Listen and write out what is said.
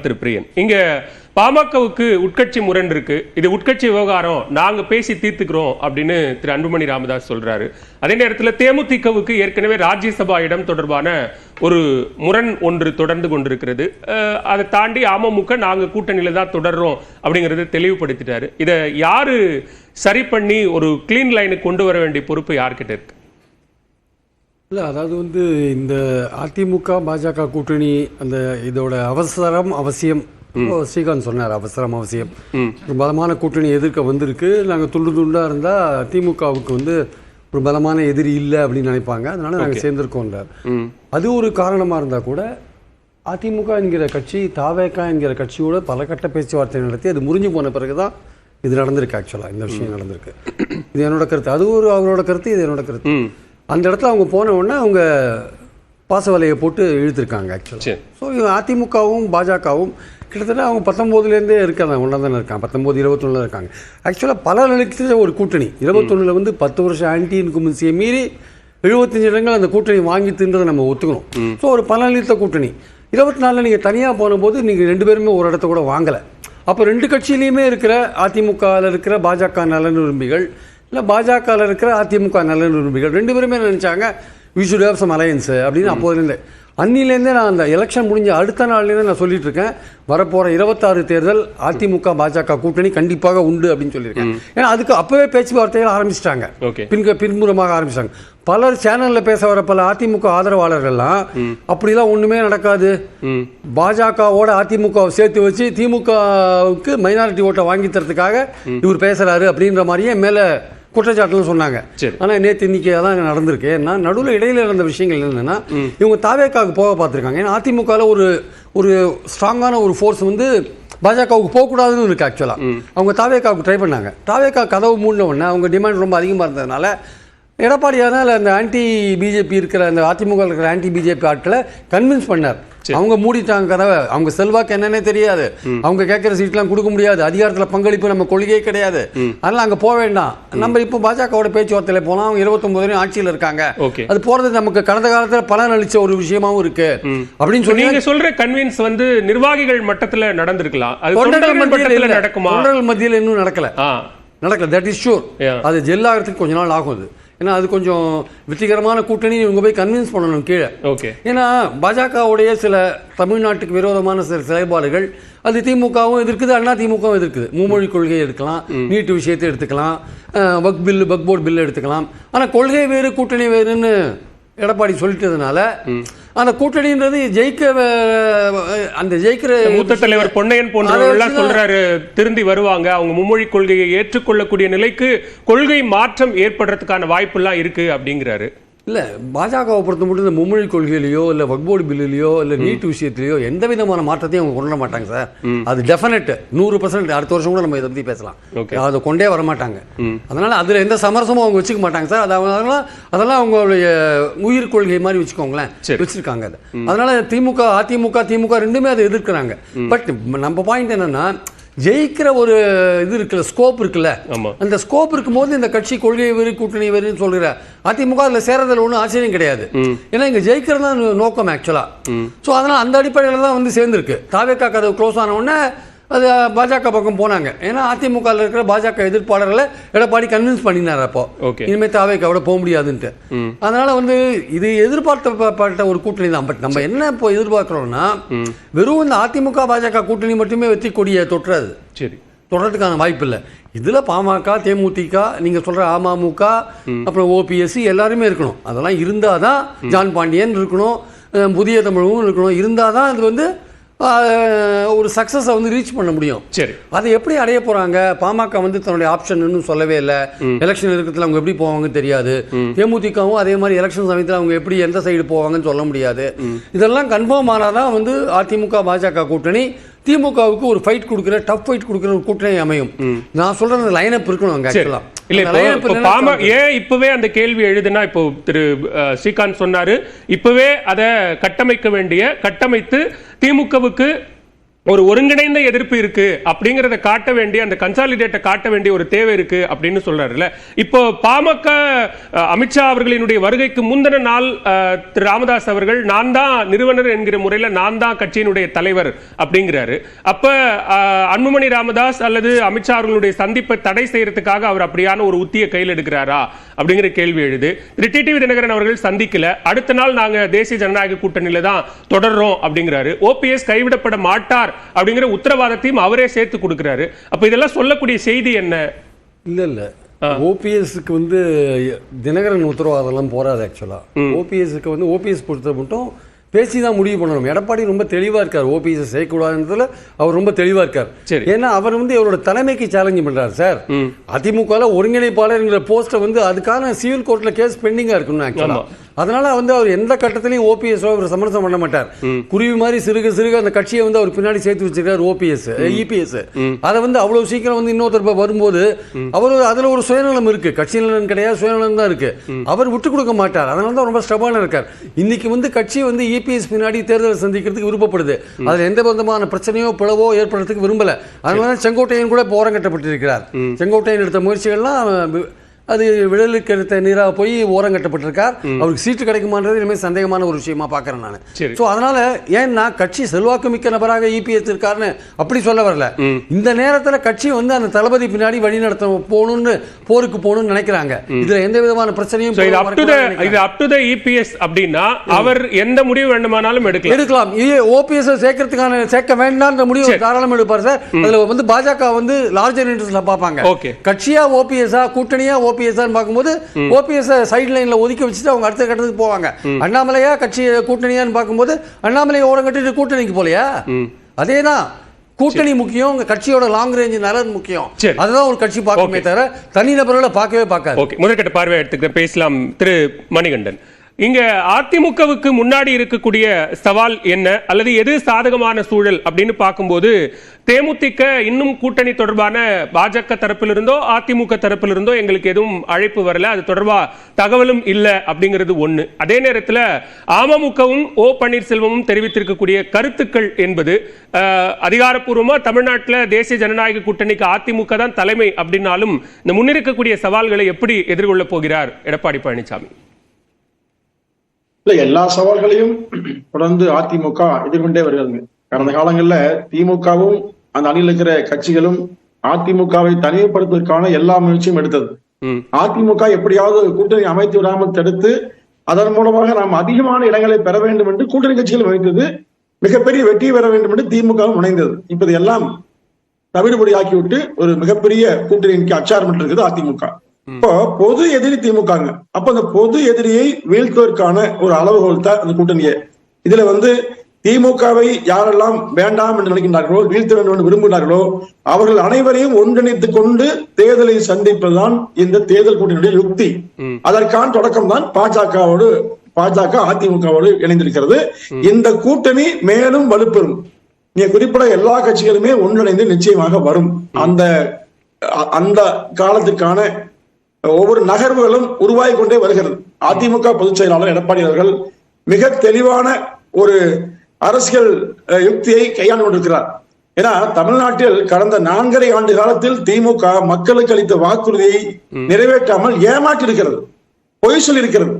திரு பிரியன், இங்க பாமகவுக்கு உட்கட்சி முரண் இருக்கு. இது உட்கட்சி விவகாரம், நாங்க பேசி தீர்த்துக்கிறோம் அப்படின்னு திரு அன்புமணி ராமதாஸ் சொல்றாரு. அதே நேரத்தில் தேமுதிகவுக்கு ஏற்கனவே ராஜ்யசபா இடம் தொடர்பான ஒரு முரண் ஒன்று தொடர்ந்து கொண்டிருக்கிறது. அதை தாண்டி அமமுக நாங்க கூட்டணியில தான் தொடர்றோம் அப்படிங்கறத தெளிவுபடுத்திட்டாரு. இதை யாரு சரி பண்ணி ஒரு கிளீன் லைனுக்கு கொண்டு வர வேண்டிய பொறுப்பு யார்கிட்ட இருக்கு? இல்லை, அதாவது இந்த அதிமுக பாஜக கூட்டணி அந்த இதோட அவசரம் அவசியம் ஸ்ரீகாந்த் சொன்னார். அவசரம் அவசியம். ஒரு பலமான கூட்டணி எதிர்க்க வந்திருக்கு. நாங்கள் துண்டு துண்டாக இருந்தால் திமுகவுக்கு ஒரு பலமான எதிரி இல்லை அப்படின்னு நினைப்பாங்க. அதனால நாங்கள் சேர்ந்திருக்கோன்றார். அது ஒரு காரணமாக இருந்தால் கூட அதிமுக என்கிற கட்சி தாவேகா என்கிற கட்சியோட பல கட்ட பேச்சுவார்த்தை நடத்தி அது முறிஞ்சு போன பிறகு தான் இது நடந்திருக்கு. ஆக்சுவலாக இந்த விஷயம் நடந்திருக்கு. இது என்னோட கருத்து. அது ஒரு அவரோட கருத்து, இது என்னோட கருத்து. அந்த இடத்துல அவங்க போன உடனே அவங்க பாசவலையை போட்டு இழுத்துருக்காங்க ஆக்சுவலாக. ஸோ அதிமுகவும் பாஜகவும் கிட்டத்தட்ட அவங்க 19லேருந்தே இருக்காங்க, ஒன்றா தானே இருக்காங்க. 19, 21 இருக்காங்க. ஆக்சுவலாக பல நிலைக்கு ஒரு கூட்டணி 21 10 வருஷம் ஆன்டி இன்குமென்சியை மீறி 75 இடங்கள் அந்த கூட்டணி வாங்கிட்டுன்றதை நம்ம ஒத்துக்கணும். ஸோ ஒரு பல நிலைத்த கூட்டணி 24 நீங்கள் தனியாக போனபோது நீங்கள் 2 பேருமே ஒரு இடத்த கூட வாங்கலை. அப்போ 2 கட்சியிலையுமே இருக்கிற அதிமுகவில் இருக்கிற பாஜக நலன் விரும்பிகள் இல்லை பாஜகவில் இருக்கிற அதிமுக நலன் விரும்பிகள் 2 பேருமே நினச்சாங்க we should have some alliance அப்படின்னு. அப்போதுலேருந்தே அன்னிலேருந்தே நான் அந்த எலெக்ஷன் முடிஞ்ச அடுத்த நாள்லேருந்தே நான் சொல்லிட்டு இருக்கேன், வரப்போகிற 26 தேர்தல் அதிமுக பாஜக கூட்டணி கண்டிப்பாக உண்டு அப்படின்னு சொல்லியிருக்கேன். ஏன்னா அதுக்கு அப்போவே பேச்சுவார்த்தைகள் ஆரம்பிச்சிட்டாங்க, பின்புறமாக ஆரம்பிச்சிட்டாங்க. பலர் சேனலில் பேச வர பல அதிமுக ஆதரவாளர்கள்லாம் அப்படிலாம் ஒன்றுமே நடக்காது, பாஜகவோட அதிமுகவை சேர்த்து வச்சு திமுகவுக்கு மைனாரிட்டி ஓட்டை வாங்கி தரத்துக்காக இவர் பேசுகிறாரு அப்படின்ற மாதிரியே மேலே குற்றச்சாட்டுன்னு சொன்னாங்க. ஆனால் நேற்று இன்னைக்கு அதான் நடந்திருக்கு. ஏன்னா நடுவில் இடையில இருந்த விஷயங்கள் என்னன்னா, இவங்க தாவேக்காவுக்கு போக பார்த்துருக்காங்க. ஏன்னா அதிமுகவில் ஒரு ஸ்ட்ராங்கான ஒரு ஃபோர்ஸ் பாஜகவுக்கு போகக்கூடாதுன்னு இருக்கு. ஆக்சுவலாக அவங்க தாவேக்காவுக்கு ட்ரை பண்ணாங்க. தாவேக்கா கதவு மூடின உடனே அவங்க டிமாண்ட் ரொம்ப அதிகமாக இருந்ததுனால எடப்பாடியானால் அந்த ஆன்டி பிஜேபி இருக்கிற அந்த அதிமுக இருக்கிற ஆன்டி பிஜேபி ஆட்களை கன்வின்ஸ் பண்ணார். அவங்க மூடிட்டாங்க கதவை. அவங்க செல்வாக்கு என்னன்னே தெரியாது, அவங்க கேட்குற சீட்லாம் கொடுக்க முடியாது, அதிகாரத்தில் பங்களிப்பு நம்ம கொள்கையே கிடையாது. அதனால அங்கே போக வேண்டாம். நம்ம இப்போ பாஜகவோட பேச்சுவார்த்தையில் போனால் அவங்க 29 ஆட்சியில் இருக்காங்க. அது போறது நமக்கு கடந்த காலத்தில் பலன் அளிச்ச ஒரு விஷயமாவும் இருக்கு அப்படின்னு சொல்லி நீங்க சொல்ற கன்வின்ஸ் நிர்வாகிகள் மட்டத்தில் நடந்திருக்கலாம். தொண்டர்கள் மத்தியில் இன்னும் நடக்கல. That is sure. அது ஜெல்லாகிறதுக்கு கொஞ்ச நாள் ஆகும். ஏன்னா அது கொஞ்சம் வெற்றிகரமான கூட்டணி இவங்க போய் கன்வின்ஸ் பண்ணணும் கீழே. ஏன்னா பாஜகவுடைய சில தமிழ்நாட்டுக்கு விரோதமான சில செயல்பாடுகள் அது திமுகவும் எதிர்க்குது, அண்ணா திமுகவும் எதிர்க்குது. மும்மொழி கொள்கையை எடுக்கலாம், நீட்டு விஷயத்தை எடுத்துக்கலாம், வக் போர்டு பில்லு எடுத்துக்கலாம். ஆனால் கொள்கை வேறு கூட்டணி வேறுன்னு எடப்பாடி சொல்லிட்டதுனால அந்த கூட்டணின்றது ஜெயிக்கிற மூத்த தலைவர் பொன்னையன் போன்றவர்கள் சொல்றாரு திருந்தி வருவாங்க, அவங்க மும்மொழி கொள்கையை ஏற்றுக்கொள்ளக்கூடிய நிலைக்கு கொள்கை மாற்றம் ஏற்படுறதுக்கான வாய்ப்பு எல்லாம் இருக்கு அப்படிங்கிறாரு. இல்லை, பாஜகவை பொறுத்த மட்டும் இந்த மும்மொழி கொள்கையிலையோ இல்லை வக்போர்டு பில்லுலையோ இல்லை நீட் விஷயத்திலையோ எந்த விதமான மாற்றத்தையும் அவங்க கொண்டு வர மாட்டாங்க சார். அது டெஃபினட் 100%. அடுத்த வருஷம் கூட நம்ம இதை பற்றி பேசலாம். அதை கொண்டே வர மாட்டாங்க. அதனால அதில் எந்த சமரசமும் அவங்க வச்சுக்க மாட்டாங்க சார். அதெல்லாம் அவங்களுடைய உயிர் கொள்கை மாதிரி வச்சுக்கோங்களேன், வச்சிருக்காங்க. அது அதனால அதிமுக ரெண்டுமே அதை எதிர்க்கிறாங்க. பட் நம்ம பாயிண்ட் என்னன்னா, ஜெயிக்கிற ஒரு இது இருக்குல்ல, ஸ்கோப் இருக்குல்ல, அந்த ஸ்கோப் இருக்கும்போது இந்த கட்சி கொள்கை வேறு கூட்டணி வேறுன்னு சொல்கிற அதிமுக அதில் சேரதில் ஒன்றும் ஆச்சரியம் கிடையாது. ஏன்னா இங்கே ஜெயிக்கிறது தான் நோக்கம் ஆக்சுவலா. ஸோ அதனால் அந்த அடிப்படையில் தான் சேர்ந்துருக்கு. தாவேக்கா கதவு க்ளோஸ் ஆன உடனே அது பாஜக பக்கம் போனாங்க. ஏன்னா அதிமுகவில் இருக்கிற பாஜக எதிர்ப்பாளர்களை எடப்பாடி கன்வின்ஸ் பண்ணினார். அப்போ இனிமேல் தாவேக்காவோட போக முடியாதுன்ட்டு. அதனால இது எதிர்பார்க்கப்பட்ட ஒரு கூட்டணி தான். பட் நம்ம என்ன இப்போ எதிர்பார்க்கிறோம்னா, வெறும் இந்த அதிமுக பாஜக கூட்டணி மட்டுமே வெற்றி கொடியை தொட்டுறது. தொடர்றதுக்கான வாய்ப்பு இல்லை. இதில் பாமக, தேமுதிக, நீங்கள் சொல்கிற அமமுக, அப்புறம் ஓபிஎஸ்சி எல்லாருமே இருக்கணும். அதெல்லாம் இருந்தால் தான் ஜான் பாண்டியன் இருக்கணும், புதிய தமிழும் இருக்கணும். இருந்தால் தான் அது ஒரு சக்ஸஸை ரீச் பண்ண முடியும். அதை எப்படி அடைய போகிறாங்க? பாமக தன்னுடைய ஆப்ஷன் இன்னும் சொல்லவே இல்லை. எலெக்ஷன் இருக்கிறதுல அவங்க எப்படி போவாங்கன்னு தெரியாது. தேமுதிகவும் அதே மாதிரி எலெக்ஷன் சமயத்தில் அவங்க எப்படி எந்த சைடு போவாங்கன்னு சொல்ல முடியாது. இதெல்லாம் கன்ஃபார்ம் ஆனாதான் அதிமுக பாஜக கூட்டணி திமுகவுக்கு ஒரு ஃபைட் கொடுக்குற, டஃப் ஃபைட் கொடுக்குற ஒரு கூட்டணி அமையும். நான் சொல்ற லைனப் இருக்கணும் அங்க. ஆக்சுவலா ஏன் இப்பவே அந்த கேள்வி எழுதுனா, இப்போ திரு ஸ்ரீகாந்த் சொன்னாரு, இப்பவே அதை கட்டமைத்து திமுகவுக்கு ஒரு ஒருங்கிணைந்த எதிர்ப்பு இருக்கு அப்படிங்கறத காட்ட வேண்டிய, அந்த கன்சாலிடேட்டை காட்ட வேண்டிய ஒரு தேவை இருக்கு அப்படின்னு சொல்றாருல்ல. இப்போ பாமக அமித்ஷா அவர்களினுடைய வருகைக்கு முந்தின நாள் திரு ராமதாஸ் அவர்கள் நான் தான் நிறுவனர் என்கிற முறையில் நான் தான் கட்சியினுடைய தலைவர் அப்படிங்கிறாரு. அப்ப அன்புமணி ராமதாஸ் அல்லது அமித்ஷா அவர்களுடைய சந்திப்பை தடை செய்யறதுக்காக அவர் அப்படியான ஒரு உத்தியை கையில் எடுக்கிறாரா அப்படிங்கிற கேள்வி எழுது. திரு டிடிவி தினகரன் அவர்கள் சந்திக்கல, அடுத்த நாள் நாங்க தேசிய ஜனநாயக கூட்டணியில தான் தொடர்றோம் அப்படிங்கிறாரு. ஓபிஎஸ் கைவிடப்பட மாட்டார் அப்படிங்கிற உத்தரவாதத்தையும் அவரே சேர்த்து கொடுக்கிறாரு. அப்ப இதெல்லாம் சொல்லக்கூடிய செய்தி என்ன? இல்ல ஓபிஎஸ்க்கு வந்து தினகரன் உத்தரவாதம் எல்லாம் போறாது. ஆக்சுவலா ஓபிஎஸ்க்கு வந்து ஓபிஎஸ் பொறுத்த மட்டும் பேசிதான் முடிவு பண்ணணும். எடப்பாடி ரொம்ப தெளிவா இருக்கார், ஓபிஎஸ் செய்யக்கூடாதுன்றதுல அவர் ரொம்ப தெளிவா இருக்கார். ஏன்னா அவர் வந்து அவரோட தலைமைக்கு சேலஞ்ச் பண்றாரு. சார், அதிமுக ஒருங்கிணைப்பாளர் போஸ்ட்டை வந்து அதுக்கான சிவில் கோர்ட்ல கேஸ் பெண்டிங்கா இருக்கணும் ஆக்சுவலா. அதனால வந்து அவர் எந்த கட்டத்திலையும் ஓபிஎஸ் அவர் சமரசம் பண்ண மாட்டார். குருவி மாதிரி சிறுக சிறுக அந்த கட்சியை வந்து அவர் பின்னாடி சேர்த்து வச்சிருக்காரு ஓபிஎஸ் இபிஎஸ். அதை வந்து அவ்வளவு சீக்கிரம் வந்து இன்னொருத்தர் வரும்போது அவர் அதுல ஒரு சுயநலம் இருக்கு, கட்சி நலன் கிடையாது, சுயநலம் தான் இருக்கு. அவர் விட்டு கொடுக்க மாட்டார். அதனால தான் ரொம்ப ஸ்டபான இருக்கார். இன்னைக்கு வந்து கட்சி வந்து இபிஎஸ் பின்னாடி தேர்தலை சந்திக்கிறதுக்கு விருப்பப்படுது. அதுல எந்த விதமான பிரச்சனையோ பிளவோ ஏற்படுறதுக்கு விரும்பல. அதனால செங்கோட்டையன் கூட ஓரம் கட்டப்பட்டிருக்கிறார். செங்கோட்டையன் எடுத்த முயற்சிகள்லாம் அது விழலுக்கு எடுத்த நீராக போய் ஓரம் கட்டப்பட்டிருக்கார். அவருக்கு சீட்டு கிடைக்குமான்றது இனிமேல் சந்தேகமான ஒரு விஷயமா பார்க்கறேன் நான். ஸோ அதனால ஏன்னா கட்சி செல்வாக்கு மிக்க நபராக இபிஎஸ் இருக்காருன்னு அப்படி சொல்ல வரல. இந்த நேரத்தில் கட்சி வந்து அந்த தளபதி பின்னாடி வழி நடத்த போகணும்னு, போருக்கு போகணும்னு நினைக்கிறாங்க. இதுல எந்த விதமான பிரச்சனையும் அப்படின்னா அவர் எந்த முடிவு வேண்டுமானாலும் எடுக்கலாம். ஓபிஎஸ் சேர்க்க வேண்டாம் முடிவு தாராளம் எடுப்பார் சார். அதுல வந்து பாஜக வந்து லார்ஜர் இன்ட்ரெஸ்ட்ல பார்ப்பாங்க. கட்சியா ஓபிஎஸ்ஆ கூட்டணியா பார்க்கும்போது ஓபிஎஸ் சைடு லைன்ல ஒதுக்கி வச்சுட்டு அவங்க அடுத்த கட்டத்துக்கு போவாங்க. அண்ணாமலையா கட்சி கூட்டணியான்னு பார்க்கும்போது அண்ணாமலையை ஓரம் கட்டிட்டு கூட்டணிக்கு போலையா? அதேதான் கூட்டணி முக்கியம், கட்சியோட லாங் ரேஞ்ச் நலன் முக்கியம். அதுதான் ஒரு கட்சி பார்க்கவே தவிர தனிநபர்களை பார்க்கவே பார்க்காது. முதற்கட்ட பார்வை எடுத்துக்க பேசலாம். திரு மணிகண்டன், இங்க அதிமுகவுக்கு முன்னாடி இருக்கக்கூடிய சவால் என்ன, அல்லது எது சாதகமான சூழல் அப்படின்னு பார்க்கும்போது தேமுதிக இன்னும் கூட்டணி தொடர்பான பாஜக தரப்பிலிருந்தோ அதிமுக தரப்பிலிருந்தோ எங்களுக்கு எதுவும் அழைப்பு வரல, அது தொடர்பா தகவலும் இல்லை அப்படிங்கிறது ஒண்ணு. அதே நேரத்தில் அமமுகவும் ஓ பன்னீர்செல்வமும் தெரிவித்திருக்கக்கூடிய கருத்துக்கள் என்பது அதிகாரப்பூர்வமா தமிழ்நாட்டில் தேசிய ஜனநாயக கூட்டணிக்கு அதிமுக தான் தலைமை அப்படின்னாலும் இந்த முன்னிருக்கக்கூடிய சவால்களை எப்படி எதிர்கொள்ள போகிறார் எடப்பாடி பழனிசாமி? எல்லா சவால்களையும் தொடர்ந்து அதிமுக எதிர்கொண்டே வருகிறது. கடந்த காலங்களில் திமுகவும் அந்த அணியில் இருக்கிற கட்சிகளும் அதிமுகவை தனிமைப்படுத்துவதற்கான எல்லா முயற்சியும் எடுத்தது. அதிமுக எப்படியாவது கூட்டணி அமைத்து விடாமல் தடுத்து அதன் மூலமாக நாம் அதிகமான இடங்களை பெற வேண்டும் என்று கூட்டணி கட்சிகள் வைத்தது. மிகப்பெரிய வெற்றி பெற வேண்டும் என்று திமுகவும் முனைந்தது. இப்போது எல்லாம் தவிடுபடி ஆக்கிவிட்டு ஒரு மிகப்பெரிய கூட்டணிக்கு அச்சாரம் இருக்குது அதிமுக. இப்போ பொது எதிரி திமுக. அப்ப அந்த பொது எதிரியை வீழ்த்துவதற்கான ஒரு அளவுகோல் தான் அந்த கூட்டணியை. இதுல வந்து திமுகவை யாரெல்லாம் வேண்டாம் என்று நினைக்கின்றார்களோ, வீழ்த்த வேண்டும் என்று விரும்புகிறார்களோ அவர்கள் அனைவரையும் ஒன்றிணைத்துக் கொண்டு தேர்தலை சந்திப்பதுதான் இந்த தேர்தல் கூட்டணியுடைய யுக்தி. அதற்கான தொடக்கம் தான் பாஜக அதிமுகவோடு இணைந்திருக்கிறது. இந்த கூட்டணி மேலும் வலுப்பெறும். நீங்க குறிப்பிட எல்லா கட்சிகளுமே ஒன்றிணைந்து நிச்சயமாக வரும். அந்த காலத்துக்கான ஒவ்வொரு நகர்வுகளும் உருவாகி கொண்டே வருகிறது. அதிமுக பொதுச் செயலாளர் எடப்பாடி அவர்கள் மிக தெளிவான ஒரு அரசியல் யுக்தியை கையாண்டு கொண்டிருக்கிறார். ஏன்னா தமிழ்நாட்டில் கடந்த 4.5 ஆண்டு காலத்தில் திமுக மக்களுக்கு அளித்த வாக்குறுதியை நிறைவேற்றாமல் ஏமாற்றி இருக்கிறது, பொய் சொல்லி இருக்கிறது.